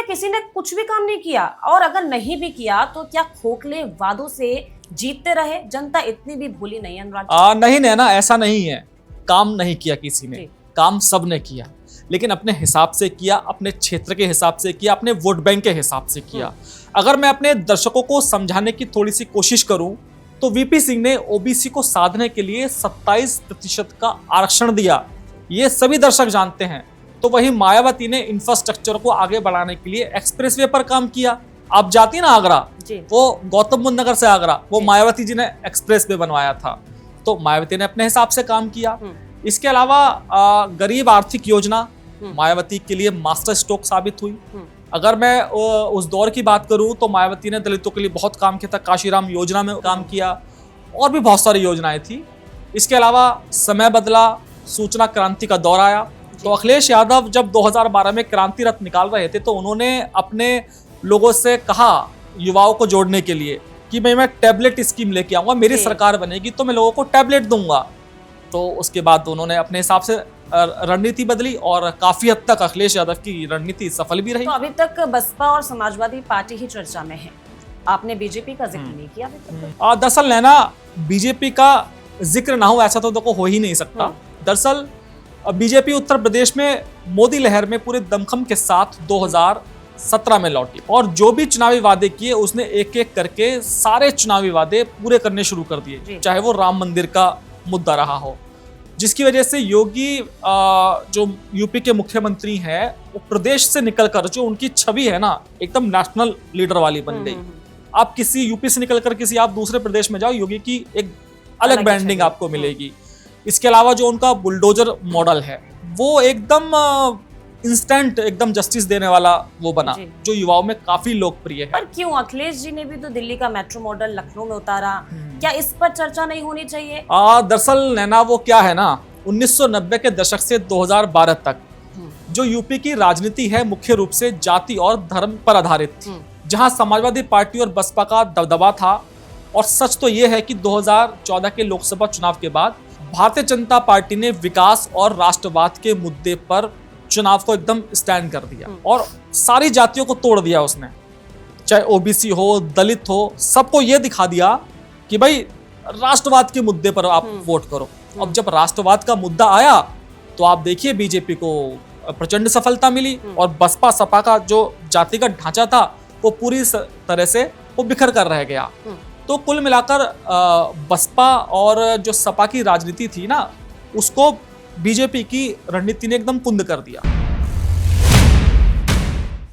किसी ने कुछ भी काम नहीं किया, और अगर नहीं भी किया तो क्या खोखले वादों से जीतते रहे? जनता इतनी भी भूली नहीं है अनुराग। नहीं नैना, ऐसा नहीं है। काम नहीं किया किसी ने, काम सबने किया, लेकिन अपने हिसाब से किया, अपने क्षेत्र के हिसाब से किया, अपने वोट बैंक के हिसाब से किया। अगर मैं अपने दर्शकों को समझाने की थोड़ी सी कोशिश करूं तो वीपी सिंह ने ओबीसी को साधने के लिए 27% का आरक्षण दिया, ये सभी दर्शक जानते हैं। तो वही मायावती ने इंफ्रास्ट्रक्चर को आगे बढ़ाने के लिए एक्सप्रेसवे पर काम किया। आप जाती ना आगरा, वो गौतम बुद्ध नगर से आगरा, वो मायावती जी ने एक्सप्रेसवे बनवाया था। तो मायावती ने अपने हिसाब से काम किया। इसके अलावा गरीब आर्थिक योजना मायावती के लिए मास्टर स्ट्रोक साबित हुई। अगर मैं उस दौर की बात करूं तो मायावती ने दलितों के लिए बहुत काम किया था, काशीराम योजना में काम किया, और भी बहुत सारी योजनाएं थी। इसके अलावा समय बदला, सूचना क्रांति का दौर आया। तो अखिलेश यादव जब 2012 में क्रांति रथ निकाल रहे थे तो उन्होंने अपने लोगों से कहा, युवाओं को जोड़ने के लिए, कि मैं टैबलेट स्कीम लेके आऊंगा, मेरी सरकार बनेगी तो मैं लोगों को टैबलेट दूंगा। तो उसके बाद उन्होंने अपने हिसाब से रणनीति बदली और काफी हद तक अखिलेश यादव की रणनीति सफल भी रही। तो अभी तक बसपा और समाजवादी पार्टी ही चर्चा में है, आपने बीजेपी का जिक्र नहीं किया अभी तक। दरअसल नैना, बीजेपी का जिक्र ना हो ऐसा तो देखो हो ही नहीं सकता। दरअसल बीजेपी उत्तर प्रदेश में मोदी लहर में पूरे दमखम के साथ 2017 में लौटी, और जो भी चुनावी वादे किए उसने एक एक करके सारे चुनावी वादे पूरे करने शुरू कर दिए, चाहे वो राम मंदिर का मुद्दा रहा हो, जिसकी वजह से योगी जो यूपी के मुख्यमंत्री हैं वो प्रदेश से निकलकर जो उनकी छवि है ना, एकदम नेशनल लीडर वाली बन गई। आप किसी यूपी से निकलकर किसी आप दूसरे प्रदेश में जाओ, योगी की एक अलग ब्रांडिंग आपको मिलेगी। इसके अलावा जो उनका बुलडोजर मॉडल है वो एकदम इंस्टेंट, एकदम जस्टिस देने वाला वो बना, जो युवाओं में काफी लोकप्रिय है। पर क्यों? अखिलेश जी ने भी तो दिल्ली का मेट्रो मॉडल लखनऊ में उतारा, क्या इस पर चर्चा नहीं होनी चाहिए? दरअसल नैना, वो क्या है ना, 1990 के दशक से 2012 तक जो यूपी की राजनीति है मुख्य रूप से जाति और धर्म पर आधारित थी, जहां समाजवादी पार्टी और बसपा का दबदबा था। और सच तो यह है कि 2014 के लोकसभा चुनाव के बाद भारतीय जनता पार्टी ने विकास और राष्ट्रवाद के मुद्दे पर चुनाव को एकदम स्टैंड कर दिया और सारी जातियों को तोड़ दिया उसने, चाहे ओबीसी हो, दलित हो, सबको यह दिखा दिया कि भाई राष्ट्रवाद के मुद्दे पर आप वोट करो। अब जब राष्ट्रवाद का मुद्दा आया तो आप देखिए बीजेपी को प्रचंड सफलता मिली, और बसपा सपा का जो जातिगत ढांचा था वो पूरी तरह से वो बिखर कर रह गया। तो कुल मिलाकर बसपा और जो सपा की राजनीति थी ना, उसको बीजेपी की रणनीति ने एकदम कुंद कर दिया।